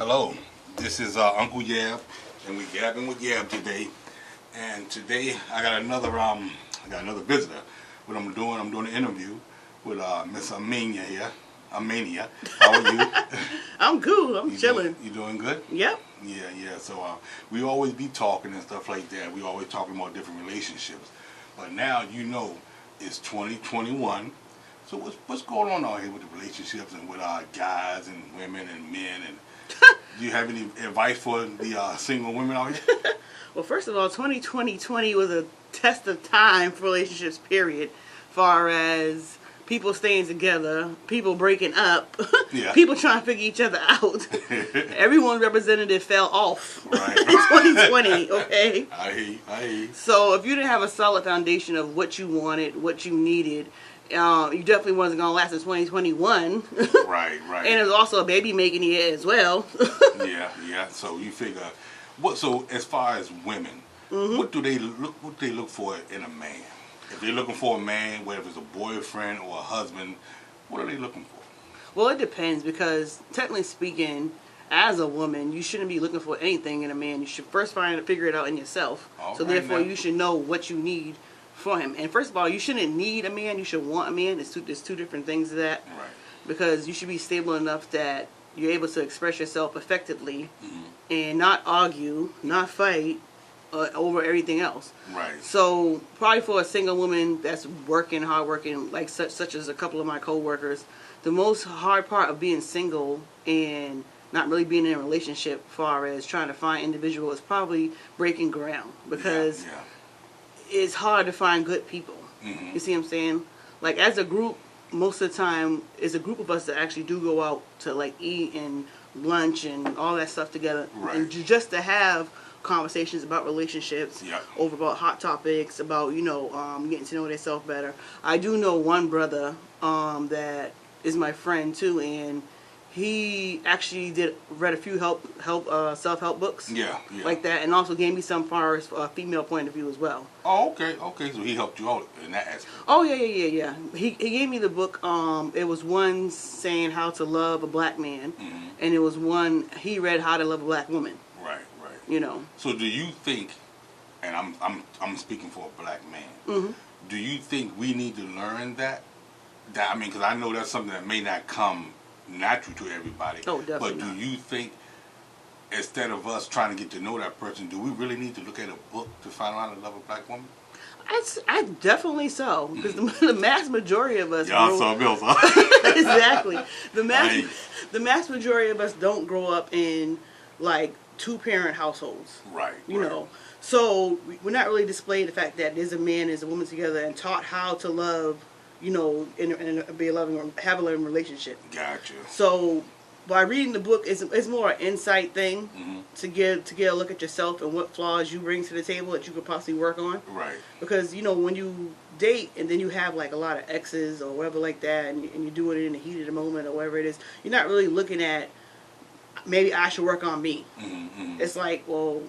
Hello, this is Uncle Yab, and we gabbing with Yab today. And today I got another visitor. What I'm doing an interview with Miss Amania here. Amania, how are you? I'm cool. I'm chilling. You doing good? Yep. Yeah. So we always be talking and stuff like that. We always talking about different relationships. But now it's 2021. So what's going on out here with the relationships and with guys and women and men and do you have any advice for the single women out here? Well, first of all, 2020 was a test of time for relationships, period. Far as people staying together, people breaking up, Yeah. people trying to figure each other out. Everyone's representative fell off Right. in 2020, okay? I hear you. So if you didn't have a solid foundation of what you wanted, what you needed, you definitely wasn't going to last in 2021. Right. And there's also a baby making year as well. Yeah. So you figure, so as far as women, what do they look for in a man? If they're looking for a man, whether it's a boyfriend or a husband, what are they looking for? Well, it depends because technically speaking, as a woman, you shouldn't be looking for anything in a man. You should first figure it out in yourself. All so right, therefore, now. you should know what you need for him. And first of all, you shouldn't need a man. You should want a man. There's two different things to that. Right. Because you should be stable enough that you're able to express yourself effectively and not argue, not fight over everything else. Right. So probably for a single woman that's working, hard working, like such as a couple of my co-workers, the most hard part of being single and not really being in a relationship far as trying to find individual is probably breaking ground because Yeah. it's hard to find good people. Mm-hmm. You see what I'm saying? Like as a group, most of the time, it's a group of us that actually do go out to like eat and lunch and all that stuff together. Right. And just to have conversations about relationships, Yep. over about hot topics, about, getting to know themselves better. I do know one brother that is my friend too, and he actually read a few self-help books. Yeah. Like that, and also gave me some far as a female point of view as well. Oh, okay. So he helped you out in that aspect. Oh yeah. He gave me the book. It was one saying how to love a black man, and it was one he read how to love a black woman. Right. So do you think, and I'm speaking for a black man, do you think we need to learn that? Because I know that's something that may not come natural to everybody. Oh, definitely But not. do you think, instead of us trying to get to know that person, do we really need to look at a book to find out how to love a black woman? I definitely so, because the mass majority of us Y'all grow- saw Bills, huh? exactly. The Right. mass majority of us don't grow up in like two-parent households. Right. You know, so we're not really displaying the fact that there's a man and there's a woman together and taught how to love, and be a loving, have a loving relationship. Gotcha. So by reading the book, it's more an insight thing to get a look at yourself and what flaws you bring to the table that you could possibly work on. Right. Because when you date and then you have like a lot of exes or whatever like that, and you're doing it in the heat of the moment or whatever it is, you're not really looking at maybe I should work on me. It's like, well,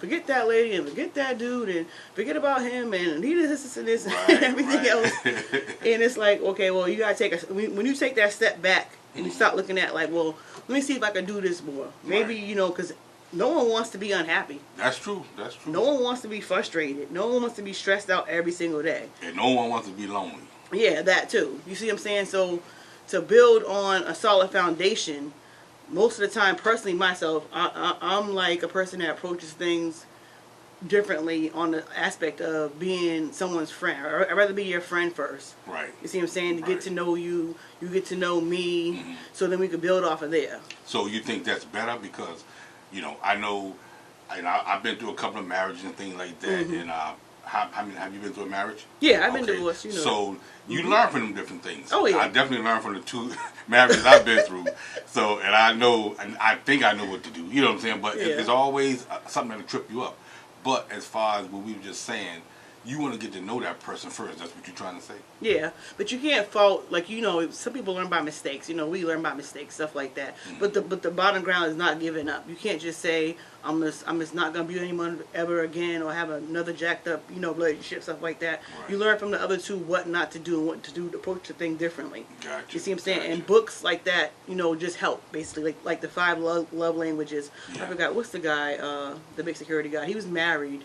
forget that lady and forget that dude and forget about him and he did this and this and everything else. And it's like, okay, well, you gotta when you take that step back and you start looking at like, well, let me see if I can do this more. Maybe because no one wants to be unhappy. That's true. No one wants to be frustrated. No one wants to be stressed out every single day. And no one wants to be lonely. Yeah, that too. You see what I'm saying? So to build on a solid foundation, most of the time, personally, myself, I'm like a person that approaches things differently on the aspect of being someone's friend. I'd rather be your friend first. Right. You see what I'm saying? To Right. get to know you, you get to know me, so then we could build off of there. So you think that's better because, I know, I've been through a couple of marriages and things like that. And have you been through a marriage? Yeah, I've been divorced. So you learn from them different things. Oh, yeah. I definitely learned from the two marriages I've been through. So, and I know, and I think I know what to do. You know what I'm saying? But Yeah. it's always something that'll trip you up. But as far as what we were just saying, you want to get to know that person first. That's what you're trying to say. Yeah, but you can't fault, like, some people learn by mistakes. We learn by mistakes, stuff like that. Mm-hmm. But the bottom ground is not giving up. You can't just say I'm just not gonna be with anyone ever again, or have another jacked up relationship, stuff like that. Right. You learn from the other two what not to do and what to do to approach the thing differently. Gotcha. You see what I'm saying? Gotcha. And books like that, just help basically, like the 5 love languages. Yeah. I forgot what's the guy, the big security guy. He was married,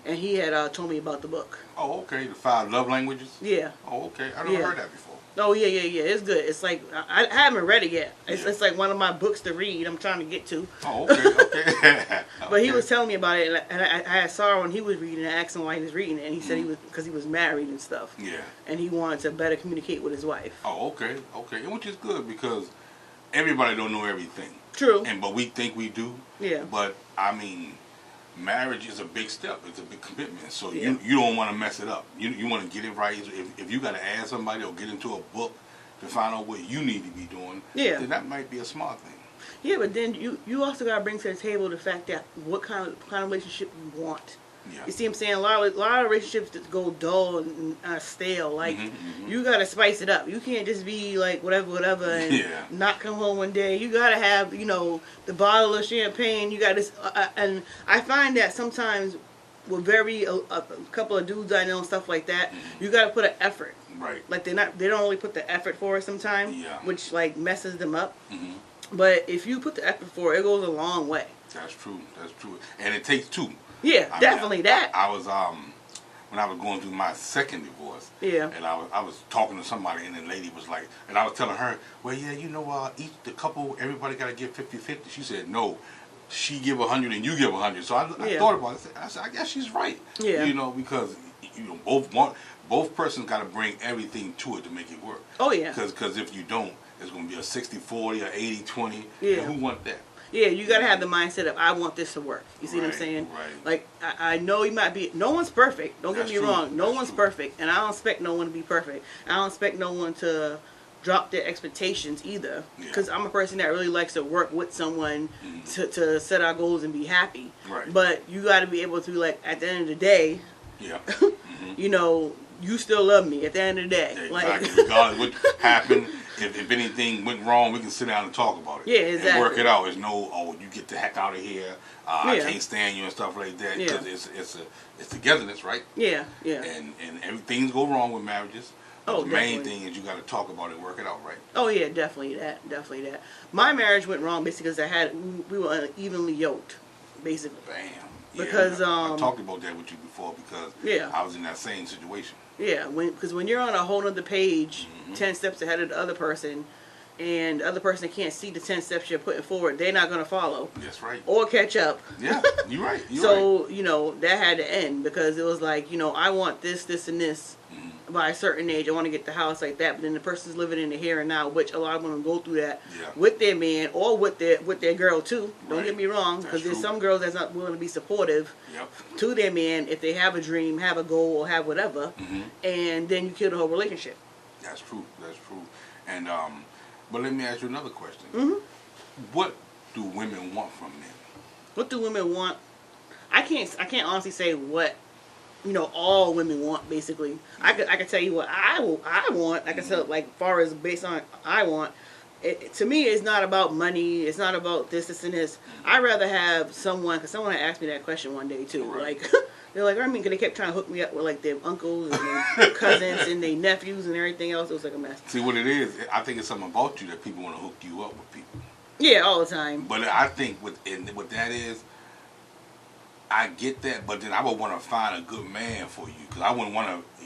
and he had told me about the book. Oh, okay. The 5 love languages. Yeah. Oh, okay. I never heard that before. Oh yeah. It's good. It's like I haven't read it yet. Yeah. It's like one of my books to read. I'm trying to get to. Oh, okay. Okay. But he was telling me about it, and I saw when he was reading. I asked him why he was reading it, and he said because he was married and stuff. Yeah. And he wanted to better communicate with his wife. Oh, okay. Okay. And which is good because everybody don't know everything. True. But we think we do. Yeah. But I mean, marriage is a big step. It's a big commitment. So Yeah. you don't want to mess it up. You want to get it right. If you got to ask somebody or get into a book to find out what you need to be doing, Yeah. then that might be a smart thing. Yeah, but then you also gotta bring to the table the fact that what kind of relationship you want. Yeah. You see what I'm saying? A lot of relationships that go dull and stale. Like, Mhm. you gotta spice it up. You can't just be like whatever and Yeah. not come home one day. You gotta have the bottle of champagne. You gotta and I find that sometimes with a couple of dudes I know and stuff like that, you gotta put an effort. Right. Like they don't really put the effort for it sometimes, Yeah. which like messes them up. Hmm. But if you put the effort for it, it goes a long way. That's true. That's true. And it takes two. Yeah, I mean, definitely that. I was when I was going through my second divorce. Yeah. And I was talking to somebody, and the lady was like, and I was telling her, well, yeah, the couple, everybody got to give 50-50. She said, no, she give 100 and you give 100. So I Yeah. thought about it. I said, I guess she's right. Yeah. Because both persons got to bring everything to it to make it work. Oh yeah. Because if you don't, it's going to be a 60-40 or 80-20. Yeah. And who want that? Yeah, you gotta have the mindset of I want this to work. You see what I'm Right, saying? right. Like I know you might be. No one's perfect. Don't That's get me true. wrong. No That's one's true. perfect, and I don't expect no one to be perfect. I don't expect no one to drop their expectations either. Yeah. Because I'm a person that really likes to work with someone to set our goals and be happy. Right. But you got to be able to, like, at the end of the day, Yeah. you still love me at the end of the day. Yeah, Like, exactly. Regardless what happened, if anything went wrong, we can sit down and talk about it. Yeah, And exactly. work it out. There's no, you get the heck out of here. I Yeah. can't stand you and stuff like that. Yeah. Because it's togetherness, right? yeah. And things go wrong with marriages. But Oh, the main definitely. thing is you got to talk about it and work it out, right? Oh yeah, definitely that. My marriage went wrong basically because we were unevenly yoked, basically. Bam. Because, I talked about that with you before because Yeah. I was in that same situation. Yeah, because when you're on a whole other page, Mm-hmm. 10 steps ahead of the other person, and the other person can't see the 10 steps you're putting forward, they're not gonna follow That's right. or catch up. Yeah, you're right. You're So right. that had to end because it was like I want this, and this Mm-hmm. by a certain age. I want to get the house like that, but then the person's living in the here and now, which a lot of women go through that Yeah. with their man or with their girl too. Don't Right. get me wrong, That's because there's true. some girls that's not willing to be supportive Yep. to their man if they have a dream, have a goal, or have whatever, Mm-hmm. and then you kill the whole relationship. That's true. That's true. And but let me ask you another question. Mhm. What do women want from men? What do women want? I can't honestly say what all women want. Basically, I could tell you what I want. Like I said, like far as based on I want. To me, it's not about money. It's not about this, and this. I'd rather have someone, because someone had asked me that question one day too. Right. Like, they're like, I mean, 'cause they kept trying to hook me up with like their uncles and their cousins and their nephews and everything else. It was like a mess. See what it is? I think it's something about you that people want to hook you up with people. Yeah, all the time. But I think what that is, I get that. But then I would want to find a good man for you because I wouldn't want to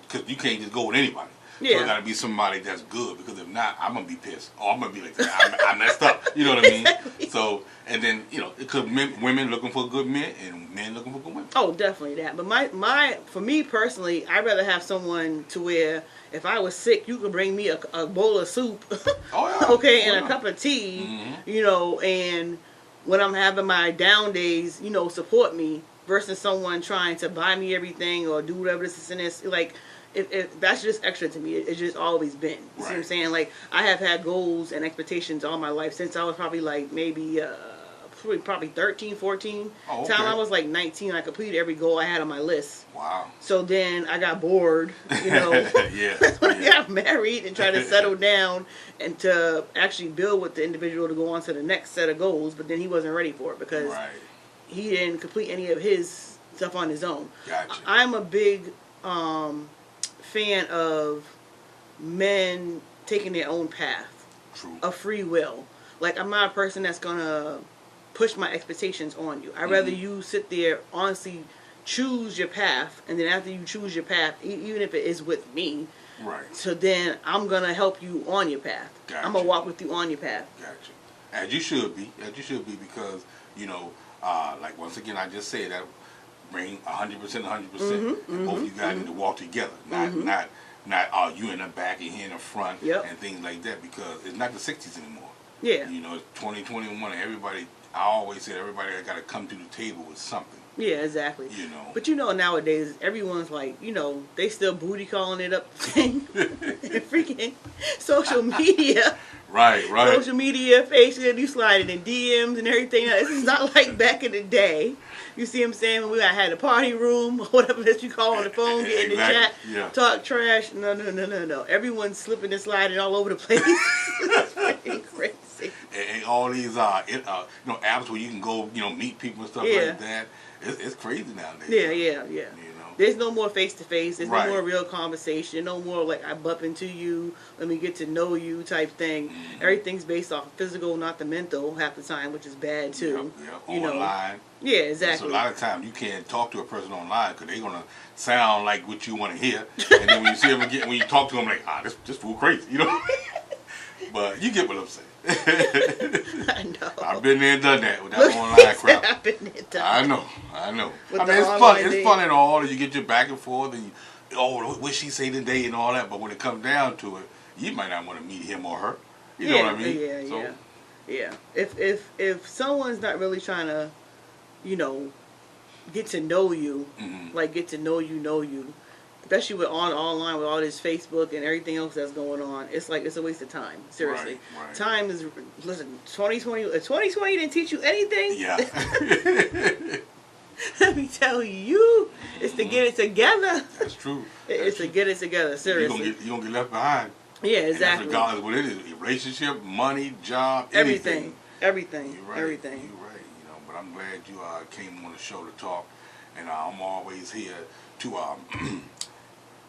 because you can't just go with anybody. So Yeah. it got to be somebody that's good because if not, I'm gonna be pissed. Or I'm gonna be like, I messed up. You know what I mean? So and then it could women looking for good men and men looking for good women. Oh, definitely that. But for me personally, I'd rather have someone to where if I was sick, you could bring me a bowl of soup, Oh yeah. okay, Oh, and yeah. a cup of tea, Mhm. and when I'm having my down days, support me versus someone trying to buy me everything or do whatever this and this. Like, if that's just extra to me. It's just always been. You see what I'm Right. saying? Like, I have had goals and expectations all my life since I was probably like maybe probably 13, 14. Oh, okay. Time I was like 19, I completed every goal I had on my list. Wow. So then I got bored, Yeah. when I got married and tried to settle down and to actually build with the individual to go on to the next set of goals. But then he wasn't ready for it because Right. he didn't complete any of his stuff on his own. Gotcha. I'm a big fan of men taking their own path True. of free will. Like, I'm not a person that's gonna push my expectations on you. I'd rather you sit there, honestly, choose your path, and then after you choose your path, even if it is with me, Right. so then I'm gonna help you on your path. Gotcha. I'm gonna walk with you on your path. Gotcha. As you should be. As you should be, because like once again, I just said that bring 100%, 100%, and both you guys need to walk together, not you in the back and he in the front, Yep. and things like that, because it's not the '60s anymore. Yeah. It's 2021, and everybody. I always say everybody got to come to the table with something. Yeah, exactly. But nowadays, everyone's like, they still booty calling it up the thing. Freaking social media. Right. Social media, Facebook, you sliding in DMs and everything. This is not like back in the day. You see what I'm saying? When we had a party room or whatever that you call on the phone, get in the chat, talk trash. No. Everyone's slipping and sliding all over the place. It's freaking crazy. And all these apps where you can go meet people and stuff like that. It's crazy nowadays. Yeah. There's no more face to face. There's no more real conversation. No more like I bump into you, let me get to know you type thing. Everything's based off physical, not the mental half the time, which is bad too. Online. Yeah, exactly. So a lot of times you can't talk to a person online because they're gonna sound like what you want to hear, and then when you see them again, when you talk to them, like this fool crazy, But you get what I'm saying. I know. I've been there and done that with that online crap. I've been there and done I know. I mean, it's fun. It's fun and all. You get your back and forth, and what she say today and all that. But when it comes down to it, you might not want to meet him or her. You know what I mean? Yeah. If someone's not really trying to, get to know you, like get to know you, especially with online with all this Facebook and everything else that's going on, it's a waste of time. Seriously, Right. Time is 2020 didn't teach you anything. Yeah. Let me tell you, it's to get it together. That's true. It's to get it together. Seriously, you gonna get left behind. Yeah, exactly. And that's regardless of what it is, relationship, money, job, everything. Everything. You're right. Everything. You're right. But I'm glad you came on the show to talk, and I'm always here to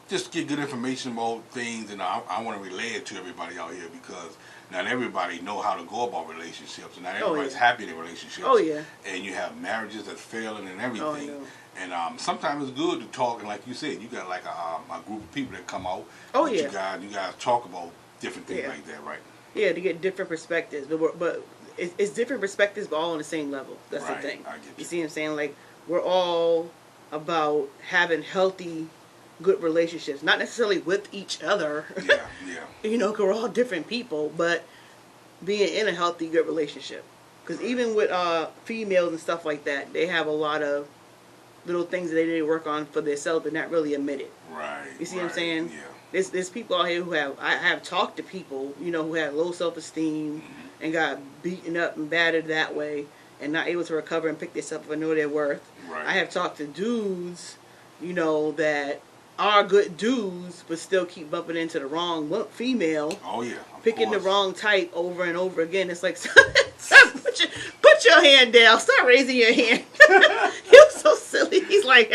just get good information about things, and I want to relay it to everybody out here because not everybody know how to go about relationships, and not everybody's happy in their relationships. Oh yeah. And you have marriages that's failing and everything. Oh, I know. And sometimes it's good to talk, and like you said, you got like a group of people that come out. Oh You yeah. guys talk about different things like that, right? Yeah, to get different perspectives, but it's different perspectives, but all on the same level. That's the thing. I get you. You see what I'm saying? Like, we're all about having healthy, good relationships, not necessarily with each other. Yeah. Because we're all different people, but being in a healthy, good relationship. Because even with females and stuff like that, they have a lot of little things that they need to work on for themselves, but not really admit it. Right. You see what I'm saying? Yeah. There's people out here I have talked to people, who have low self-esteem and got beaten up and battered that way and not able to recover and pick themselves up and know their worth. Right. I have talked to dudes, that are good dudes but still keep bumping into the wrong female. Oh yeah. Picking the wrong type over and over again. It's like, put your hand down. Stop raising your hand. You're so silly. He's like,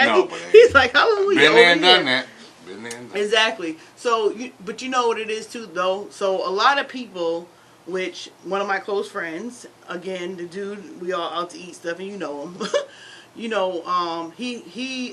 he's like, hallelujah. Been there and done that. Been there and done. Exactly. So, but you know what it is too, though. So a lot of people, which one of my close friends, again, the dude, we all out to eat stuff, and you know him.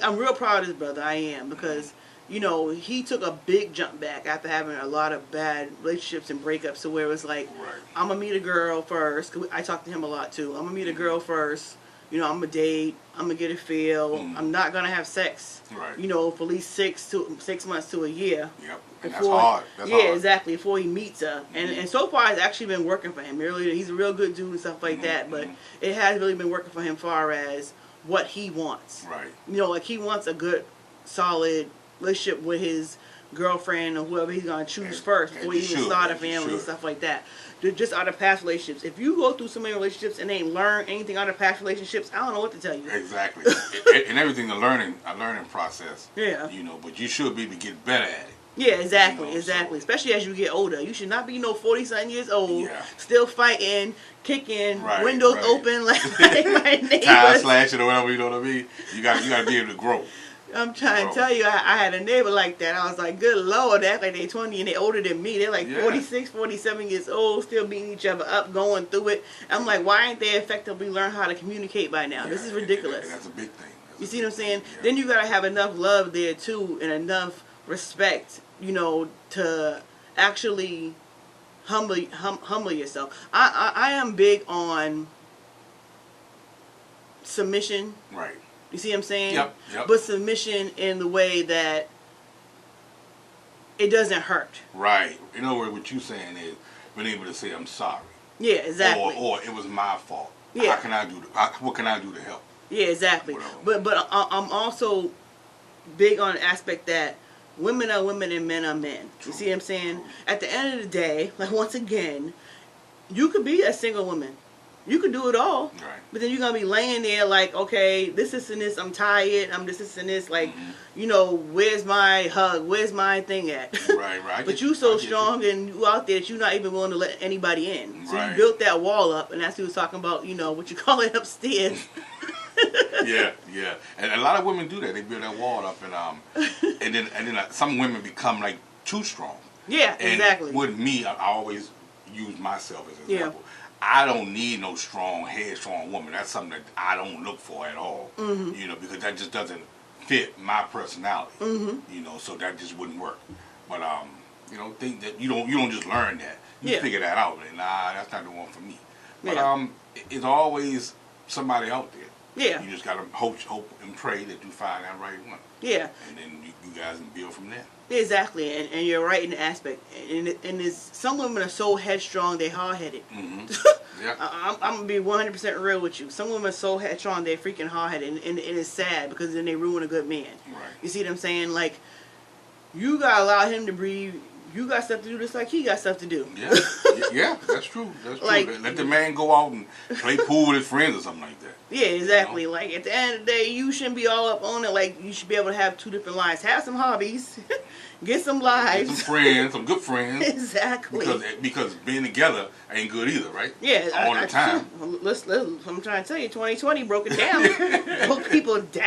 I'm real proud of his brother. I am, because he took a big jump back after having a lot of bad relationships and breakups, to where it was like, I'm gonna meet a girl first. I talk to him a lot too. I'm gonna meet a girl first. I'm gonna date. I'm gonna get a feel. I'm not gonna have sex. Right. For at least 6 months to a year. Yep. And that's hard. That's hard. Exactly. Before he meets her, and so far it's actually been working for him. Really, he's a real good dude and stuff like that. But it has really been working for him, far as what he wants. Right. Like he wants a good, solid relationship with his girlfriend or whoever he's gonna choose first before he even start a family and stuff like that. just out of past relationships. If you go through so many relationships and ain't learn anything out of past relationships, I don't know what to tell you. Exactly. And everything's a learning process. Yeah. You know, but you should be to get better at it. Yeah, exactly, You know, exactly. so- Especially as you get older. You should not be 40-something years old, Yeah. still fighting, kicking, Right, windows right. open like my Tire neighbors. slashing or whatever, you know what I mean? You got to be able to grow. I'm trying to Bro. tell you, I had a neighbor like that. I was like, good Lord, they act like they 20 and they older than me. They're like Yeah. 46, 47 years old, still beating each other up, going through it. I'm like, why ain't they effectively learn how to communicate by now? This is Yeah, ridiculous. That's a big thing. You see what I'm saying? Yeah. Then you gotta have enough love there too, and enough respect, to actually humble yourself. I am big on submission. Right. You see what I'm saying? Yep. But submission in the way that it doesn't hurt. Right. In other words, what you're saying is being able to say, I'm sorry. Yeah, exactly. Or it was my fault. Yeah. How can I do? What can I do to help? Yeah, exactly. Whatever. But I'm also big on the aspect that women are women and men are men. True. You see what I'm saying? At the end of the day, like once again, you could be a single woman. You could do it all. Right. But then you're going to be laying there like, okay, this and this, I'm tired, I'm this and this, like, where's my hug? Where's my thing at? Right. I But get you so I get strong and you out there that you're not even willing to let anybody in. So Right. you built that wall up, and that's what he was talking about, what you call it upstairs. Yeah. And a lot of women do that. They build that wall up, and then some women become like too strong. Yeah, And exactly. with me, I always use myself as an Yeah. example. I don't need no strong, headstrong woman. That's something that I don't look for at all. Mm-hmm. Because that just doesn't fit my personality. So that just wouldn't work. But think that you don't just learn that. You Yeah. figure that out. And that's not the one for me. But Yeah. it's always somebody out there. Yeah. You just gotta hope and pray that you find that right one. Yeah. And then you guys can build from there. Exactly, and you're right in the aspect. And there's, some women are so headstrong, they're hard-headed. Yeah. I'm going to be 100% real with you. Some women are so headstrong, they're freaking hard-headed, and it's sad because then they ruin a good man. Right. You see what I'm saying? Like, you got to allow him to breathe. You got stuff to do just like he got stuff to do. Yeah, yeah, that's true. That's true. Like- Let the man go out and play pool with his friends or something like that. Yeah, exactly. Like, at the end of the day, you shouldn't be all up on it. Like, you should be able to have two different lives. Have some hobbies. Get some Get lives. some friends, some good friends. Exactly. Because being together ain't good either, right? Yeah, all the time. I'm trying to tell you, 2020 broke it down. Broke people down.